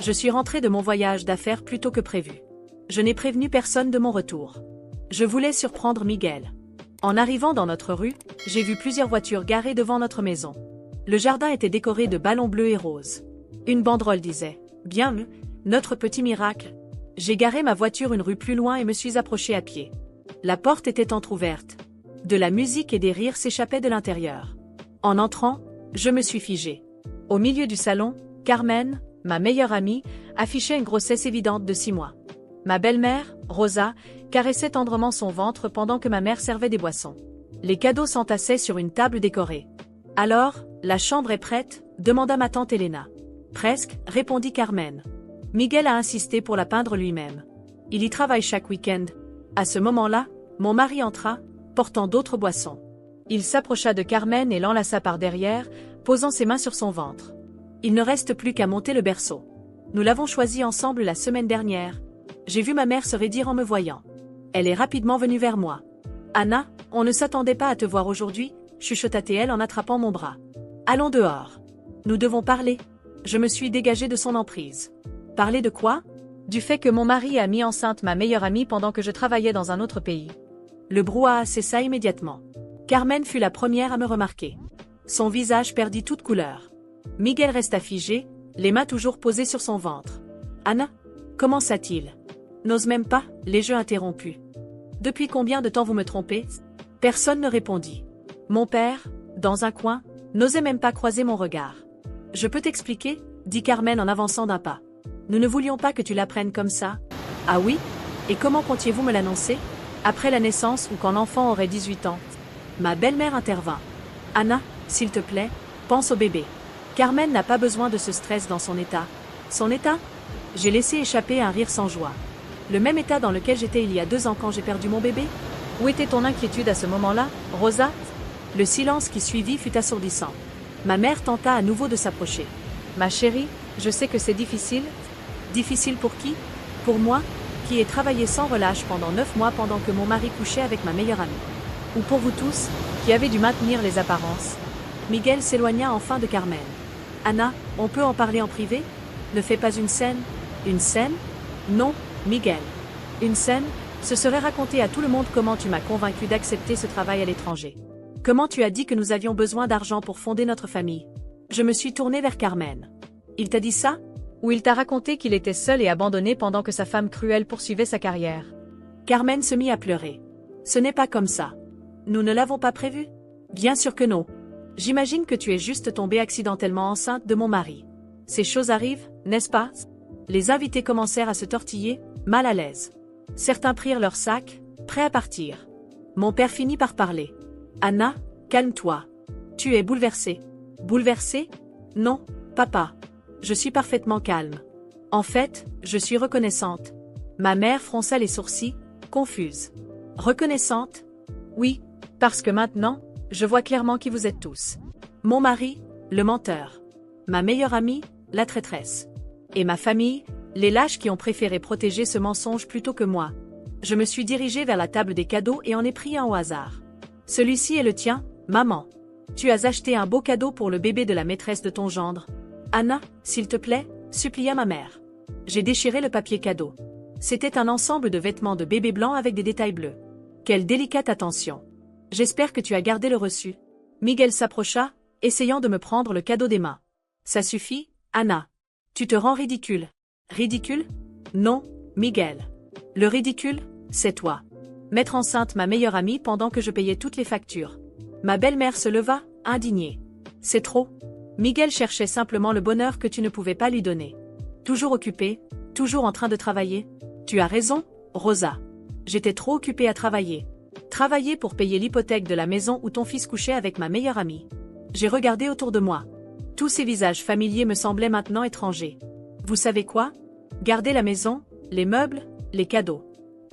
Je suis rentrée de mon voyage d'affaires plus tôt que prévu. Je n'ai prévenu personne de mon retour. Je voulais surprendre Miguel. En arrivant dans notre rue, j'ai vu plusieurs voitures garées devant notre maison. Le jardin était décoré de ballons bleus et roses. Une banderole disait « Bien, notre petit miracle ». J'ai garé ma voiture une rue plus loin et me suis approchée à pied. La porte était entr'ouverte. De la musique et des rires s'échappaient de l'intérieur. En entrant, je me suis figée. Au milieu du salon, Carmen, ma meilleure amie, affichait une grossesse évidente de 6 mois. Ma belle-mère, Rosa, caressait tendrement son ventre pendant que ma mère servait des boissons. Les cadeaux s'entassaient sur une table décorée. « Alors, la chambre est prête ?» demanda ma tante Elena. « Presque » répondit Carmen. Miguel a insisté pour la peindre lui-même. Il y travaille chaque week-end. À ce moment-là, mon mari entra, portant d'autres boissons. Il s'approcha de Carmen et l'enlaça par derrière, posant ses mains sur son ventre. Il ne reste plus qu'à monter le berceau. Nous l'avons choisi ensemble la semaine dernière. J'ai vu ma mère se raidir en me voyant. Elle est rapidement venue vers moi. « Anna, on ne s'attendait pas à te voir aujourd'hui » chuchota-t-elle en attrapant mon bras. « Allons dehors. Nous devons parler. » Je me suis dégagée de son emprise. « Parler de quoi ?» Du fait que mon mari a mis enceinte ma meilleure amie pendant que je travaillais dans un autre pays. Le brouhaha cessa immédiatement. Carmen fut la première à me remarquer. Son visage perdit toute couleur. Miguel resta figé, les mains toujours posées sur son ventre. « Anna, commença-t-il. N'ose même pas, les jeux interrompus. Depuis combien de temps vous me trompez ?» Personne ne répondit. Mon père, dans un coin, n'osait même pas croiser mon regard. « Je peux t'expliquer ?» dit Carmen en avançant d'un pas. « Nous ne voulions pas que tu l'apprennes comme ça. »« Ah oui ? Et comment comptiez-vous me l'annoncer ? Après la naissance ou quand l'enfant aurait 18 ans ?» Ma belle-mère intervint. « Anna, s'il te plaît, pense au bébé. Carmen n'a pas besoin de ce stress dans son état. » Son état ? J'ai laissé échapper un rire sans joie. Le même état dans lequel j'étais il y a 2 ans quand j'ai perdu mon bébé ? Où était ton inquiétude à ce moment-là, Rosa ? Le silence qui suivit fut assourdissant. Ma mère tenta à nouveau de s'approcher. « Ma chérie, je sais que c'est difficile. » Difficile pour qui ? Pour moi, qui ai travaillé sans relâche pendant 9 mois pendant que mon mari couchait avec ma meilleure amie. Ou pour vous tous, qui avez dû maintenir les apparences. Miguel s'éloigna enfin de Carmen. « Anna, on peut en parler en privé ? Ne fais pas une scène. » Une scène ? Non, Miguel. Une scène, ce serait raconter à tout le monde comment tu m'as convaincu d'accepter ce travail à l'étranger. Comment tu as dit que nous avions besoin d'argent pour fonder notre famille. Je me suis tournée vers Carmen. Il t'a dit ça ? Ou il t'a raconté qu'il était seul et abandonné pendant que sa femme cruelle poursuivait sa carrière. Carmen se mit à pleurer. Ce n'est pas comme ça. Nous ne l'avons pas prévu. Bien sûr que non. J'imagine que tu es juste tombée accidentellement enceinte de mon mari. Ces choses arrivent, n'est-ce pas ? Les invités commencèrent à se tortiller, mal à l'aise. Certains prirent leurs sacs, prêts à partir. Mon père finit par parler. Anna, calme-toi. Tu es bouleversée. Bouleversée ? Non, papa. Je suis parfaitement calme. En fait, je suis reconnaissante. Ma mère fronça les sourcils, confuse. Reconnaissante ? Oui, parce que maintenant, je vois clairement qui vous êtes tous. Mon mari, le menteur. Ma meilleure amie, la traîtresse. Et ma famille, les lâches qui ont préféré protéger ce mensonge plutôt que moi. Je me suis dirigée vers la table des cadeaux et en ai pris un au hasard. Celui-ci est le tien, maman. Tu as acheté un beau cadeau pour le bébé de la maîtresse de ton gendre. Anna, s'il te plaît, supplia ma mère. J'ai déchiré le papier cadeau. C'était un ensemble de vêtements de bébé blanc avec des détails bleus. Quelle délicate attention. J'espère que tu as gardé le reçu. Miguel s'approcha, essayant de me prendre le cadeau des mains. Ça suffit, Anna. Tu te rends ridicule. Ridicule ? Non, Miguel. Le ridicule, c'est toi. Mettre enceinte ma meilleure amie pendant que je payais toutes les factures. Ma belle-mère se leva, indignée. C'est trop. Miguel cherchait simplement le bonheur que tu ne pouvais pas lui donner. Toujours occupé, toujours en train de travailler. Tu as raison, Rosa. J'étais trop occupée à travailler. Travailler pour payer l'hypothèque de la maison où ton fils couchait avec ma meilleure amie. J'ai regardé autour de moi. Tous ces visages familiers me semblaient maintenant étrangers. Vous savez quoi ? Gardez la maison, les meubles, les cadeaux.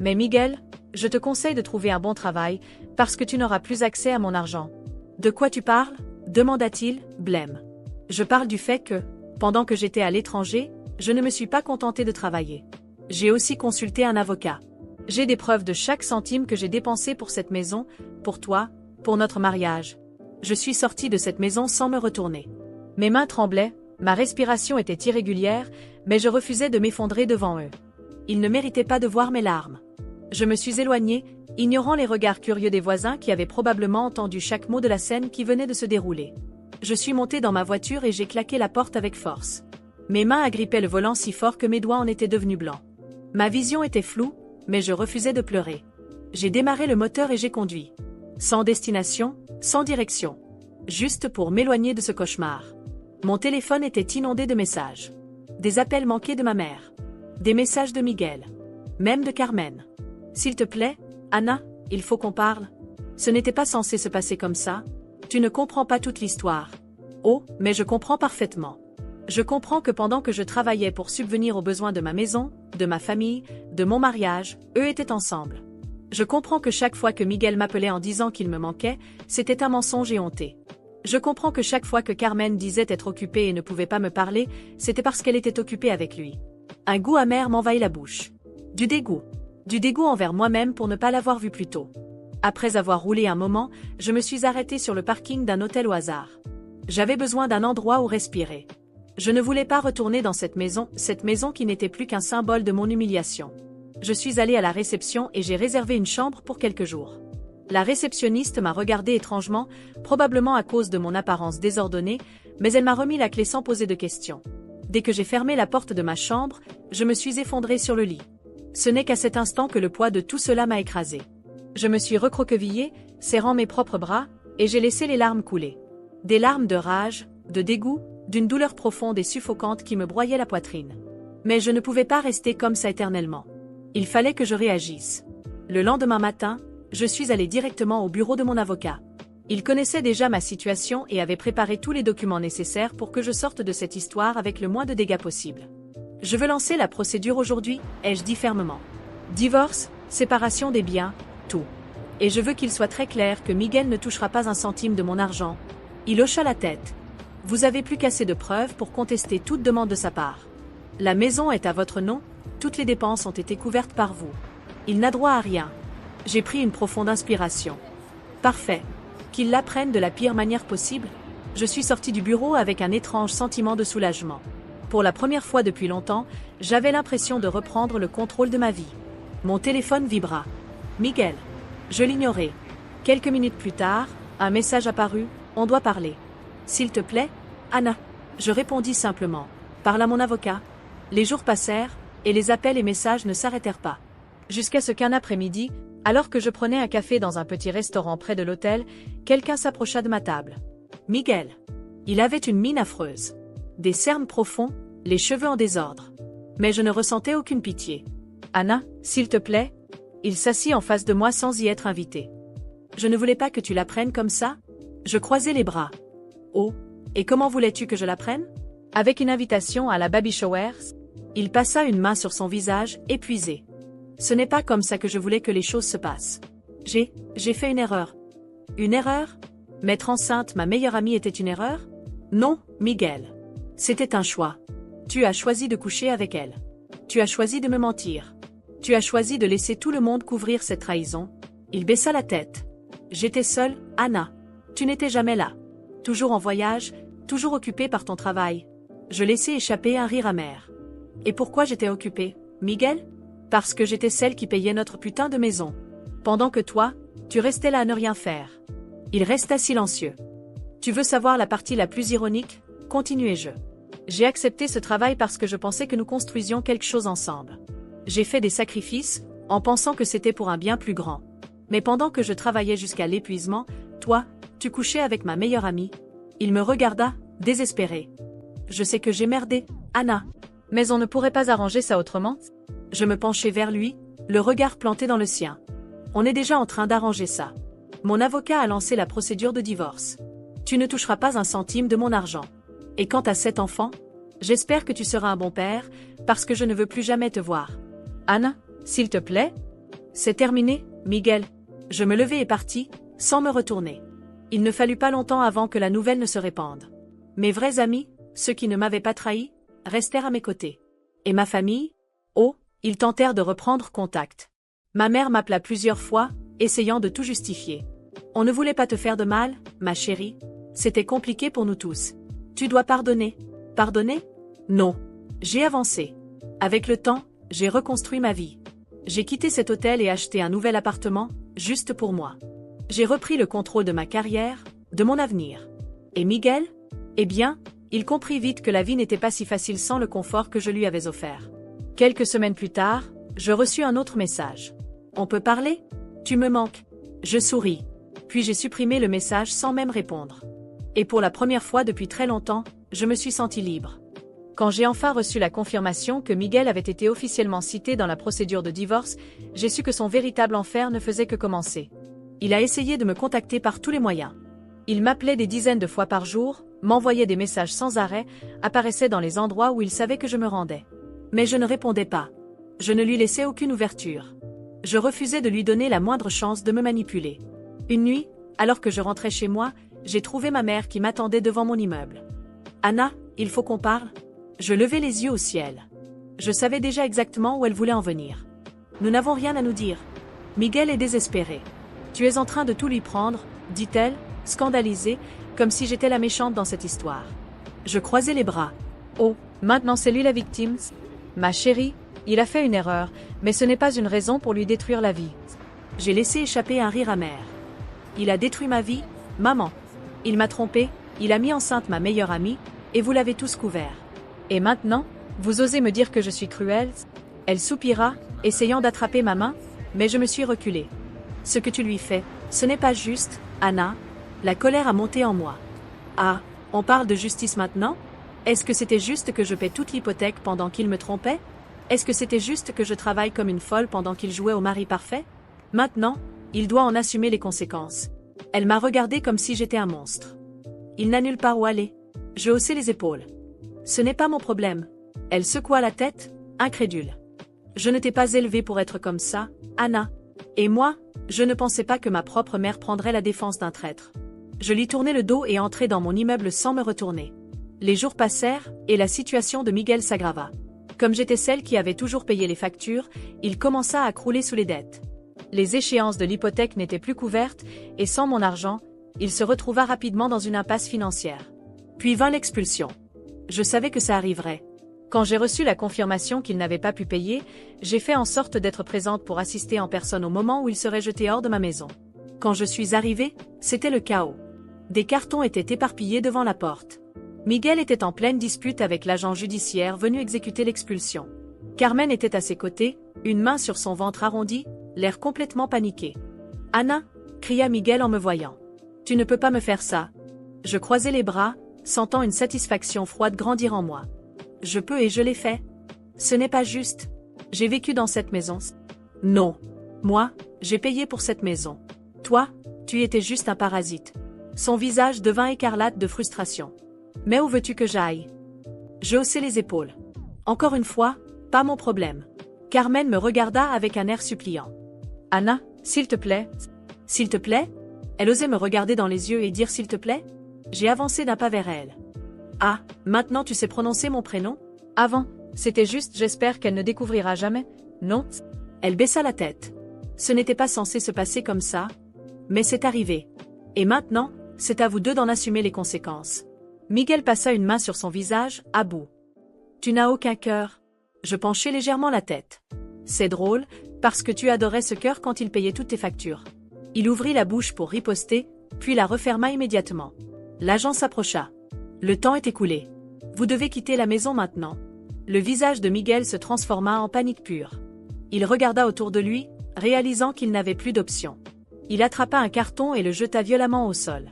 Mais Miguel, je te conseille de trouver un bon travail, parce que tu n'auras plus accès à mon argent. De quoi tu parles ? Demanda-t-il, blême. Je parle du fait que, pendant que j'étais à l'étranger, je ne me suis pas contentée de travailler. J'ai aussi consulté un avocat. J'ai des preuves de chaque centime que j'ai dépensé pour cette maison, pour toi, pour notre mariage. Je suis sortie de cette maison sans me retourner. Mes mains tremblaient, ma respiration était irrégulière, mais je refusais de m'effondrer devant eux. Ils ne méritaient pas de voir mes larmes. Je me suis éloignée, ignorant les regards curieux des voisins qui avaient probablement entendu chaque mot de la scène qui venait de se dérouler. Je suis montée dans ma voiture et j'ai claqué la porte avec force. Mes mains agrippaient le volant si fort que mes doigts en étaient devenus blancs. Ma vision était floue, mais je refusais de pleurer. J'ai démarré le moteur et j'ai conduit. Sans destination, sans direction. Juste pour m'éloigner de ce cauchemar. Mon téléphone était inondé de messages. Des appels manqués de ma mère. Des messages de Miguel. Même de Carmen. S'il te plaît, Anna, il faut qu'on parle. Ce n'était pas censé se passer comme ça. Tu ne comprends pas toute l'histoire. Oh, mais je comprends parfaitement. Je comprends que pendant que je travaillais pour subvenir aux besoins de ma maison, de ma famille, de mon mariage, eux étaient ensemble. Je comprends que chaque fois que Miguel m'appelait en disant qu'il me manquait, c'était un mensonge et honté. Je comprends que chaque fois que Carmen disait être occupée et ne pouvait pas me parler, c'était parce qu'elle était occupée avec lui. Un goût amer m'envahit la bouche. Du dégoût. Du dégoût envers moi-même pour ne pas l'avoir vu plus tôt. Après avoir roulé un moment, je me suis arrêtée sur le parking d'un hôtel au hasard. J'avais besoin d'un endroit où respirer. Je ne voulais pas retourner dans cette maison qui n'était plus qu'un symbole de mon humiliation. Je suis allée à la réception et j'ai réservé une chambre pour quelques jours. La réceptionniste m'a regardée étrangement, probablement à cause de mon apparence désordonnée, mais elle m'a remis la clé sans poser de questions. Dès que j'ai fermé la porte de ma chambre, je me suis effondrée sur le lit. Ce n'est qu'à cet instant que le poids de tout cela m'a écrasée. Je me suis recroquevillée, serrant mes propres bras, et j'ai laissé les larmes couler. Des larmes de rage, de dégoût, d'une douleur profonde et suffocante qui me broyait la poitrine. Mais je ne pouvais pas rester comme ça éternellement. Il fallait que je réagisse. Le lendemain matin, je suis allée directement au bureau de mon avocat. Il connaissait déjà ma situation et avait préparé tous les documents nécessaires pour que je sorte de cette histoire avec le moins de dégâts possible. Je veux lancer la procédure aujourd'hui, ai-je dit fermement. Divorce, séparation des biens, tout. Et je veux qu'il soit très clair que Miguel ne touchera pas un centime de mon argent. Il hocha la tête. Vous avez plus qu'assez de preuves pour contester toute demande de sa part. La maison est à votre nom, toutes les dépenses ont été couvertes par vous. Il n'a droit à rien. J'ai pris une profonde inspiration. Parfait. Qu'il l'apprenne de la pire manière possible. Je suis sortie du bureau avec un étrange sentiment de soulagement. Pour la première fois depuis longtemps, j'avais l'impression de reprendre le contrôle de ma vie. Mon téléphone vibra. Miguel. Je l'ignorais. Quelques minutes plus tard, un message apparut, on doit parler. S'il te plaît, Anna. Je répondis simplement. Parle à mon avocat. Les jours passèrent, et les appels et messages ne s'arrêtèrent pas. Jusqu'à ce qu'un après-midi, alors que je prenais un café dans un petit restaurant près de l'hôtel, quelqu'un s'approcha de ma table. Miguel. Il avait une mine affreuse. Des cernes profonds, les cheveux en désordre. Mais je ne ressentais aucune pitié. Anna, s'il te plaît. Il s'assit en face de moi sans y être invité. Je ne voulais pas que tu l'apprennes comme ça. Je croisai les bras. Oh, et comment voulais-tu que je l'apprenne? Avec une invitation à la baby showers? Il passa une main sur son visage, épuisé. Ce n'est pas comme ça que je voulais que les choses se passent. J'ai fait une erreur. Une erreur? M'être enceinte, ma meilleure amie était une erreur? Non, Miguel. C'était un choix. Tu as choisi de coucher avec elle. Tu as choisi de me mentir. Tu as choisi de laisser tout le monde couvrir cette trahison. Il baissa la tête. J'étais seule, Anna. Tu n'étais jamais là. Toujours en voyage, toujours occupée par ton travail. Je laissais échapper un rire amer. Et pourquoi j'étais occupée, Miguel? Parce que j'étais celle qui payait notre putain de maison. Pendant que toi, tu restais là à ne rien faire. Il resta silencieux. Tu veux savoir la partie la plus ironique? Continuai-je. J'ai accepté ce travail parce que je pensais que nous construisions quelque chose ensemble. J'ai fait des sacrifices, en pensant que c'était pour un bien plus grand. Mais pendant que je travaillais jusqu'à l'épuisement, toi, tu couchais avec ma meilleure amie. Il me regarda, désespéré. Je sais que j'ai merdé, Anna. Mais on ne pourrait pas arranger ça autrement? Je me penchai vers lui, le regard planté dans le sien. On est déjà en train d'arranger ça. Mon avocat a lancé la procédure de divorce. Tu ne toucheras pas un centime de mon argent. Et quant à cet enfant, j'espère que tu seras un bon père, parce que je ne veux plus jamais te voir. Anna, s'il te plaît? C'est terminé, Miguel. Je me levai et partis, sans me retourner. Il ne fallut pas longtemps avant que la nouvelle ne se répande. Mes vrais amis, ceux qui ne m'avaient pas trahi, restèrent à mes côtés. Et ma famille? Oh, ils tentèrent de reprendre contact. Ma mère m'appela plusieurs fois, essayant de tout justifier. On ne voulait pas te faire de mal, ma chérie. C'était compliqué pour nous tous. Tu dois pardonner. Pardonner? Non. J'ai avancé. Avec le temps, j'ai reconstruit ma vie. J'ai quitté cet hôtel et acheté un nouvel appartement, juste pour moi. J'ai repris le contrôle de ma carrière, de mon avenir. Et Miguel? Eh bien, il comprit vite que la vie n'était pas si facile sans le confort que je lui avais offert. Quelques semaines plus tard, je reçus un autre message. On peut parler? Tu me manques. Je souris. Puis j'ai supprimé le message sans même répondre. Et pour la première fois depuis très longtemps, je me suis sentie libre. Quand j'ai enfin reçu la confirmation que Miguel avait été officiellement cité dans la procédure de divorce, j'ai su que son véritable enfer ne faisait que commencer. Il a essayé de me contacter par tous les moyens. Il m'appelait des dizaines de fois par jour, m'envoyait des messages sans arrêt, apparaissait dans les endroits où il savait que je me rendais. Mais je ne répondais pas. Je ne lui laissais aucune ouverture. Je refusais de lui donner la moindre chance de me manipuler. Une nuit, alors que je rentrais chez moi, j'ai trouvé ma mère qui m'attendait devant mon immeuble. « Anna, il faut qu'on parle ?» Je levai les yeux au ciel. Je savais déjà exactement où elle voulait en venir. « Nous n'avons rien à nous dire. Miguel est désespéré. Tu es en train de tout lui prendre, dit-elle, scandalisée, comme si j'étais la méchante dans cette histoire. » Je croisai les bras. « Oh, maintenant c'est lui la victime. Ma chérie, il a fait une erreur, mais ce n'est pas une raison pour lui détruire la vie. » J'ai laissé échapper un rire amer. « Il a détruit ma vie, maman. Il m'a trompée, il a mis enceinte ma meilleure amie, et vous l'avez tous couvert. Et maintenant, vous osez me dire que je suis cruelle ?» Elle soupira, essayant d'attraper ma main, mais je me suis reculée. « Ce que tu lui fais, ce n'est pas juste, Anna. » La colère a monté en moi. « Ah, on parle de justice maintenant? Est-ce que c'était juste que je paie toute l'hypothèque pendant qu'il me trompait? Est-ce que c'était juste que je travaille comme une folle pendant qu'il jouait au mari parfait? Maintenant, il doit en assumer les conséquences. » Elle m'a regardée comme si j'étais un monstre. Il n'a nulle part où aller. Je haussai les épaules. Ce n'est pas mon problème. Elle secoua la tête, incrédule. Je ne t'ai pas élevée pour être comme ça, Anna. Et moi, je ne pensais pas que ma propre mère prendrait la défense d'un traître. Je lui tournai le dos et entrai dans mon immeuble sans me retourner. Les jours passèrent, et la situation de Miguel s'aggrava. Comme j'étais celle qui avait toujours payé les factures, il commença à crouler sous les dettes. Les échéances de l'hypothèque n'étaient plus couvertes, et sans mon argent, il se retrouva rapidement dans une impasse financière. Puis vint l'expulsion. Je savais que ça arriverait. Quand j'ai reçu la confirmation qu'il n'avait pas pu payer, j'ai fait en sorte d'être présente pour assister en personne au moment où il serait jeté hors de ma maison. Quand je suis arrivée, c'était le chaos. Des cartons étaient éparpillés devant la porte. Miguel était en pleine dispute avec l'agent judiciaire venu exécuter l'expulsion. Carmen était à ses côtés, une main sur son ventre arrondi, l'air complètement paniqué. « Anna !» cria Miguel en me voyant. « Tu ne peux pas me faire ça. » Je croisai les bras, sentant une satisfaction froide grandir en moi. Je peux et je l'ai fait. Ce n'est pas juste. J'ai vécu dans cette maison. Non. Moi, j'ai payé pour cette maison. Toi, tu étais juste un parasite. Son visage devint écarlate de frustration. Mais où veux-tu que j'aille? Je haussai les épaules. Encore une fois, pas mon problème. Carmen me regarda avec un air suppliant. Anna, s'il te plaît. S'il te plaît? Elle osait me regarder dans les yeux et dire s'il te plaît? J'ai avancé d'un pas vers elle. Ah, maintenant tu sais prononcer mon prénom? Avant, c'était juste j'espère qu'elle ne découvrira jamais, non? Elle baissa la tête. Ce n'était pas censé se passer comme ça. Mais c'est arrivé. Et maintenant, c'est à vous deux d'en assumer les conséquences. Miguel passa une main sur son visage, à bout. Tu n'as aucun cœur. Je penchai légèrement la tête. C'est drôle, parce que tu adorais ce cœur quand il payait toutes tes factures. Il ouvrit la bouche pour riposter, puis la referma immédiatement. L'agent s'approcha. Le temps est écoulé. Vous devez quitter la maison maintenant. Le visage de Miguel se transforma en panique pure. Il regarda autour de lui, réalisant qu'il n'avait plus d'option. Il attrapa un carton et le jeta violemment au sol.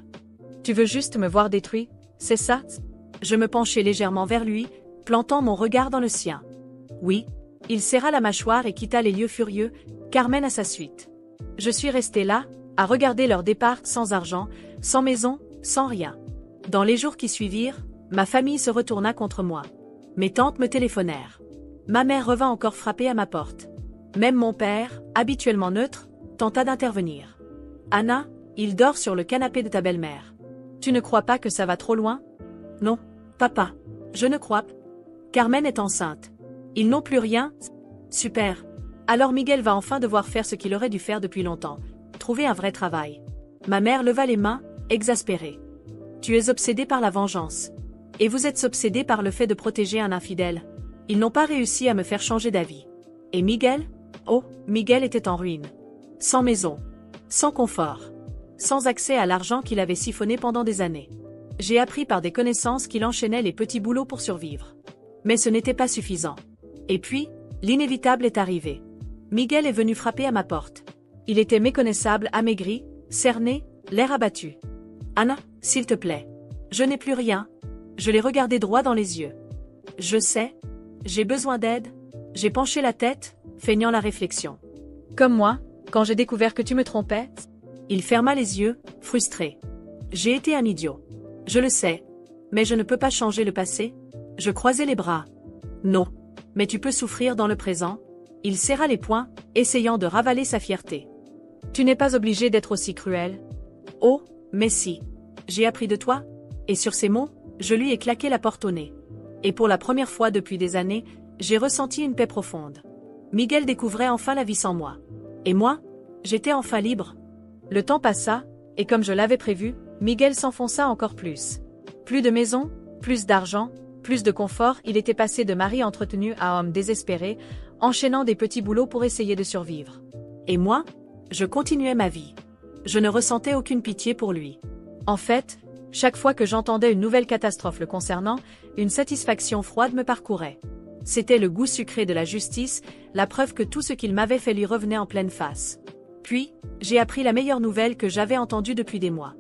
Tu veux juste me voir détruit, c'est ça? Je me penchai légèrement vers lui, plantant mon regard dans le sien. Oui. Il serra la mâchoire et quitta les lieux furieux, Carmen à sa suite. Je suis restée là, à regarder leur départ sans argent, sans maison, sans rien. Dans les jours qui suivirent, ma famille se retourna contre moi. Mes tantes me téléphonèrent. Ma mère revint encore frapper à ma porte. Même mon père, habituellement neutre, tenta d'intervenir. « Anna, il dort sur le canapé de ta belle-mère. Tu ne crois pas que ça va trop loin? » « Non, papa. Je ne crois pas. Carmen est enceinte. Ils n'ont plus rien? » « Super. Alors Miguel va enfin devoir faire ce qu'il aurait dû faire depuis longtemps. Trouver un vrai travail. » Ma mère leva les mains, exaspérée. « Tu es obsédé par la vengeance. Et vous êtes obsédé par le fait de protéger un infidèle. Ils n'ont pas réussi à me faire changer d'avis. Et Miguel? Oh, Miguel était en ruine. Sans maison. Sans confort. Sans accès à l'argent qu'il avait siphonné pendant des années. J'ai appris par des connaissances qu'il enchaînait les petits boulots pour survivre. Mais ce n'était pas suffisant. Et puis, l'inévitable est arrivé. Miguel est venu frapper à ma porte. Il était méconnaissable, amaigri, cerné, l'air abattu. Anna, s'il te plaît. Je n'ai plus rien. Je l'ai regardé droit dans les yeux. Je sais. J'ai besoin d'aide. J'ai penché la tête, feignant la réflexion. Comme moi, quand j'ai découvert que tu me trompais. Il ferma les yeux, frustré. J'ai été un idiot. Je le sais. Mais je ne peux pas changer le passé. Je croisai les bras. Non. Mais tu peux souffrir dans le présent. Il serra les poings, essayant de ravaler sa fierté. Tu n'es pas obligé d'être aussi cruel. Oh, mais si. J'ai appris de toi. Et sur ces mots, je lui ai claqué la porte au nez. Et pour la première fois depuis des années, j'ai ressenti une paix profonde. Miguel découvrait enfin la vie sans moi. Et moi, j'étais enfin libre. Le temps passa, et comme je l'avais prévu, Miguel s'enfonça encore plus. Plus de maison, plus d'argent, plus de confort, il était passé de mari entretenu à homme désespéré, enchaînant des petits boulots pour essayer de survivre. Et moi, je continuais ma vie. Je ne ressentais aucune pitié pour lui. En fait, chaque fois que j'entendais une nouvelle catastrophe le concernant, une satisfaction froide me parcourait. C'était le goût sucré de la justice, la preuve que tout ce qu'il m'avait fait lui revenait en pleine face. Puis, j'ai appris la meilleure nouvelle que j'avais entendue depuis des mois.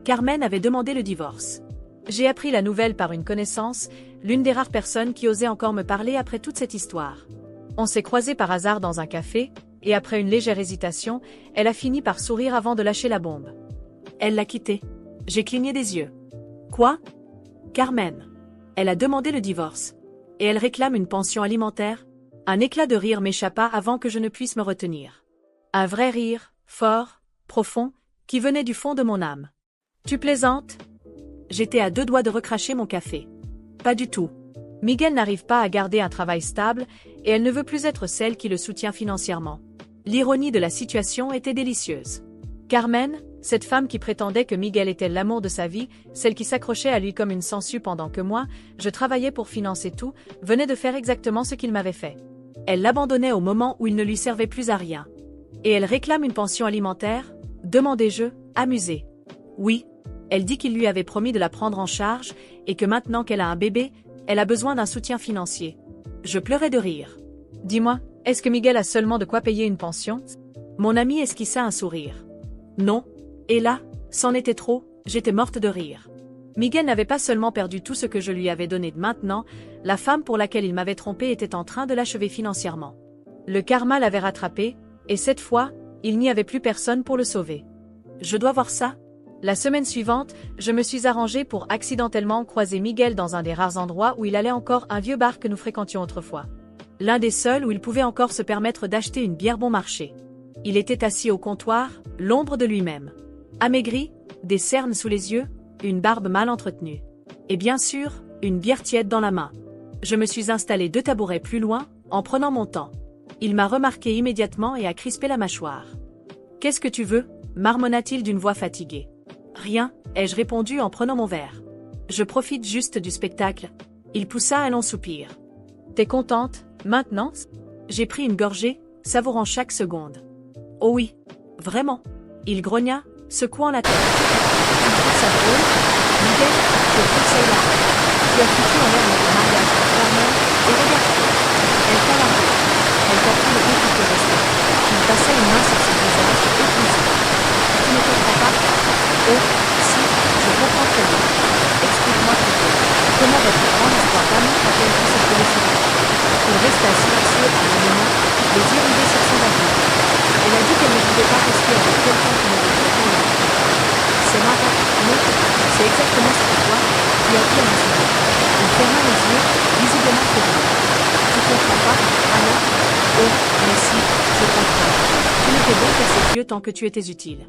Carmen avait demandé le divorce. J'ai appris la nouvelle par une connaissance, l'une des rares personnes qui osait encore me parler après toute cette histoire. On s'est croisés par hasard dans un café, et après une légère hésitation, elle a fini par sourire avant de lâcher la bombe. Elle l'a quitté. J'ai cligné des yeux. Quoi? Carmen. Elle a demandé le divorce. Et elle réclame une pension alimentaire? Un éclat de rire m'échappa avant que je ne puisse me retenir. Un vrai rire, fort, profond, qui venait du fond de mon âme. Tu plaisantes? J'étais à 2 doigts de recracher mon café. Pas du tout. Miguel n'arrive pas à garder un travail stable, et elle ne veut plus être celle qui le soutient financièrement. L'ironie de la situation était délicieuse. Carmen, cette femme qui prétendait que Miguel était l'amour de sa vie, celle qui s'accrochait à lui comme une sangsue pendant que moi, je travaillais pour financer tout, venait de faire exactement ce qu'il m'avait fait. Elle l'abandonnait au moment où il ne lui servait plus à rien. Et elle réclame une pension alimentaire? Demandai-je, amusé. Oui. Elle dit qu'il lui avait promis de la prendre en charge, et que maintenant qu'elle a un bébé, elle a besoin d'un soutien financier. Je pleurais de rire. Dis-moi, est-ce que Miguel a seulement de quoi payer une pension? Mon ami esquissa un sourire. Non. Et là, c'en était trop, j'étais morte de rire. Miguel n'avait pas seulement perdu tout ce que je lui avais donné. Maintenant, la femme pour laquelle il m'avait trompé était en train de l'achever financièrement. Le karma l'avait rattrapé, et cette fois, il n'y avait plus personne pour le sauver. Je dois voir ça? La semaine suivante, je me suis arrangée pour accidentellement croiser Miguel dans un des rares endroits où il allait encore, un vieux bar que nous fréquentions autrefois. L'un des seuls où il pouvait encore se permettre d'acheter une bière bon marché. Il était assis au comptoir, l'ombre de lui-même. Amaigri, des cernes sous les yeux, une barbe mal entretenue. Et bien sûr, une bière tiède dans la main. Je me suis installée 2 tabourets plus loin, en prenant mon temps. Il m'a remarqué immédiatement et a crispé la mâchoire. « Qu'est-ce que tu veux » marmonna-t-il d'une voix fatiguée. « Rien » ai-je répondu en prenant mon verre. « Je profite juste du spectacle. » Il poussa un long soupir. « T'es contente, maintenant » J'ai pris une gorgée, savourant chaque seconde. « Oh oui, vraiment » Il grogna, secouant la tête. « Tu trouves ça drôle » Miguel, je trouve ça hilarant. Tu as foutu en l'air notre mariage, Carmen, et regarde-toi. Elle t'a la main. Elle t'a pris le bout qui te restait. Il passa une main sur son visage, épousé. Tu ne comprends pas? Oh, si, je comprends très bien. Explique-moi plutôt. Comment votre grande histoire d'amour a-t-elle pu se féliciter? Il resta silencieux à un moment, les yeux rivés sur son avenir. Elle a dit qu'elle ne pouvait pas rester avec quelqu'un qui n'avait pas rien à faire. C'est marrant, non? C'est exactement ce que toi, tu as dit à mon sourire. Il ferma les yeux, visiblement troublé. Tu comprends pas, Anna? Oh, mais si, je comprends. Tu n'étais bon qu'à ses yeux tant que tu étais utile.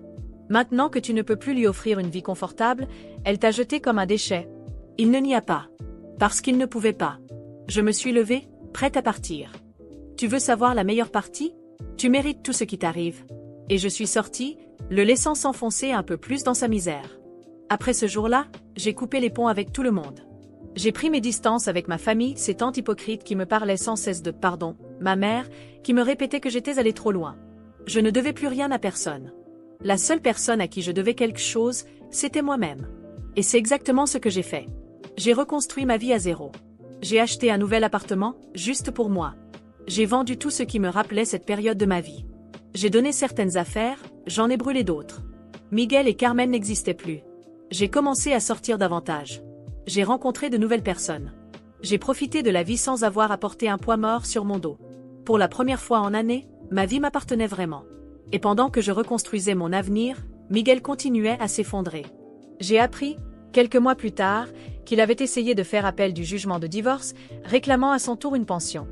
Maintenant que tu ne peux plus lui offrir une vie confortable, elle t'a jeté comme un déchet. Il ne n'y a pas. Parce qu'il ne pouvait pas. Je me suis levée, prête à partir. Tu veux savoir la meilleure partie? Tu mérites tout ce qui t'arrive. Et je suis sortie, le laissant s'enfoncer un peu plus dans sa misère. Après ce jour-là, j'ai coupé les ponts avec tout le monde. J'ai pris mes distances avec ma famille, ces tantes hypocrites qui me parlaient sans cesse de pardon, ma mère, qui me répétait que j'étais allée trop loin. Je ne devais plus rien à personne. La seule personne à qui je devais quelque chose, c'était moi-même. Et c'est exactement ce que j'ai fait. J'ai reconstruit ma vie à zéro. J'ai acheté un nouvel appartement, juste pour moi. J'ai vendu tout ce qui me rappelait cette période de ma vie. J'ai donné certaines affaires, j'en ai brûlé d'autres. Miguel et Carmen n'existaient plus. J'ai commencé à sortir davantage. J'ai rencontré de nouvelles personnes. J'ai profité de la vie sans avoir à porter un poids mort sur mon dos. Pour la première fois en années, ma vie m'appartenait vraiment. Et pendant que je reconstruisais mon avenir, Miguel continuait à s'effondrer. J'ai appris, quelques mois plus tard, qu'il avait essayé de faire appel du jugement de divorce, réclamant à son tour une pension.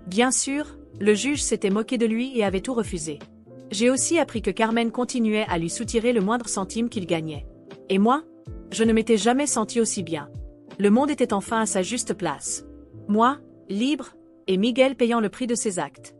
Bien sûr, le juge s'était moqué de lui et avait tout refusé. J'ai aussi appris que Carmen continuait à lui soutirer le moindre centime qu'il gagnait. Et moi, je ne m'étais jamais senti aussi bien. Le monde était enfin à sa juste place. Moi, libre, et Miguel payant le prix de ses actes.